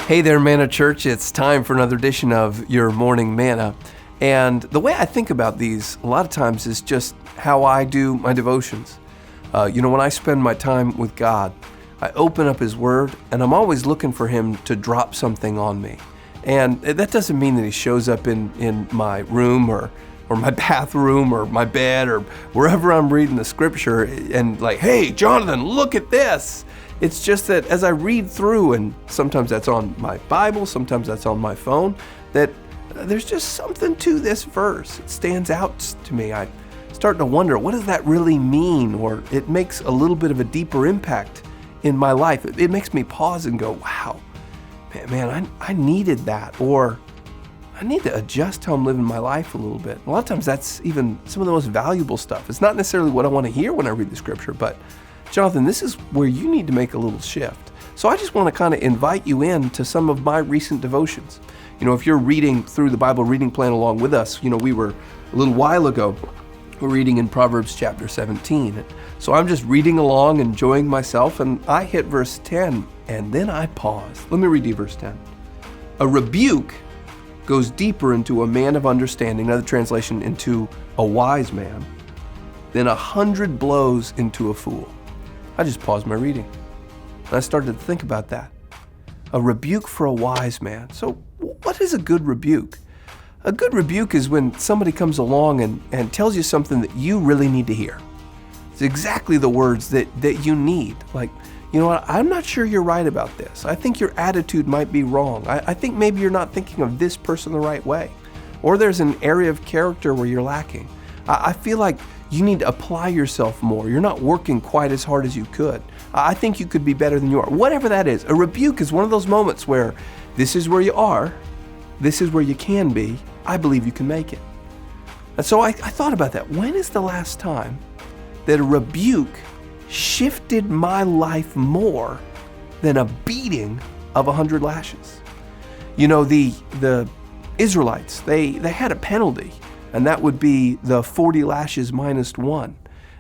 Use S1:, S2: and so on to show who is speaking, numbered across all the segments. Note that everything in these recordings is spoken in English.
S1: Hey there, Manna Church. It's time for another edition of your Morning Manna. And the way I think about these a lot of times is just how I do my devotions. When I spend my time with God, I open up His Word, and I'm always looking for Him to drop something on me. And that doesn't mean that He shows up in my room or my bathroom or my bed or wherever I'm reading the Scripture and like, hey, Jonathan, look at this. It's just that as I read through, and sometimes that's on my Bible, sometimes that's on my phone, that there's just something to this verse. It stands out to me. I start to wonder, what does that really mean? Or it makes a little bit of a deeper impact in my life. It makes me pause and go, wow, man, I needed that. Or I need to adjust how I'm living my life a little bit. A lot of times that's even some of the most valuable stuff. It's not necessarily what I want to hear when I read the Scripture, but Jonathan, this is where you need to make a little shift. So I just want to kind of invite you in to some of my recent devotions. If you're reading through the Bible reading plan along with us, we were a little while ago, we're reading in Proverbs chapter 17. So I'm just reading along, enjoying myself, and I hit verse 10, and then I pause. Let me read you verse 10. A rebuke goes deeper into a man of understanding, another translation, into a wise man, than 100 blows into a fool. I just paused my reading, and I started to think about that. A rebuke for a wise man. So what is a good rebuke? A good rebuke is when somebody comes along and tells you something that you really need to hear. It's exactly the words that you need. Like, I'm not sure you're right about this. I think your attitude might be wrong. I think maybe you're not thinking of this person the right way. Or there's an area of character where you're lacking. I feel like you need to apply yourself more. You're not working quite as hard as you could. I think you could be better than you are. Whatever that is, a rebuke is one of those moments where this is where you are, this is where you can be, I believe you can make it. And so I thought about that. When is the last time that a rebuke shifted my life more than a beating of 100 lashes? The Israelites, they had a penalty, and that would be the 40 lashes minus one.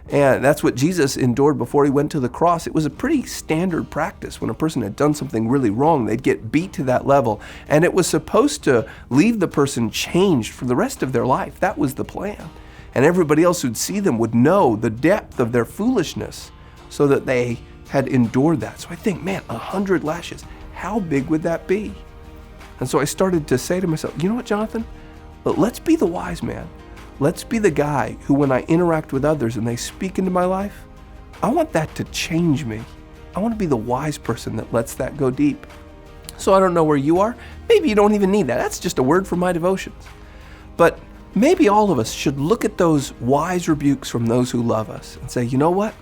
S1: And that's what Jesus endured before He went to the cross. It was a pretty standard practice. When a person had done something really wrong, they'd get beat to that level. And it was supposed to leave the person changed for the rest of their life. That was the plan. And everybody else who'd see them would know the depth of their foolishness so that they had endured that. So I think, 100 lashes, how big would that be? And so I started to say to myself, you know what, Jonathan? Let's be the wise man. Let's be the guy who, when I interact with others and they speak into my life, I want that to change me. I want to be the wise person that lets that go deep. So I don't know where you are. Maybe you don't even need that. That's just a word for my devotions. But maybe all of us should look at those wise rebukes from those who love us and say, you know what?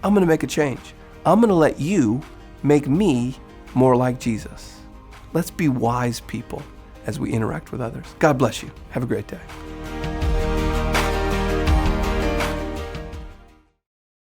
S1: I'm going to make a change. I'm going to let you make me more like Jesus. Let's be wise people as we interact with others. God bless you. Have a great day.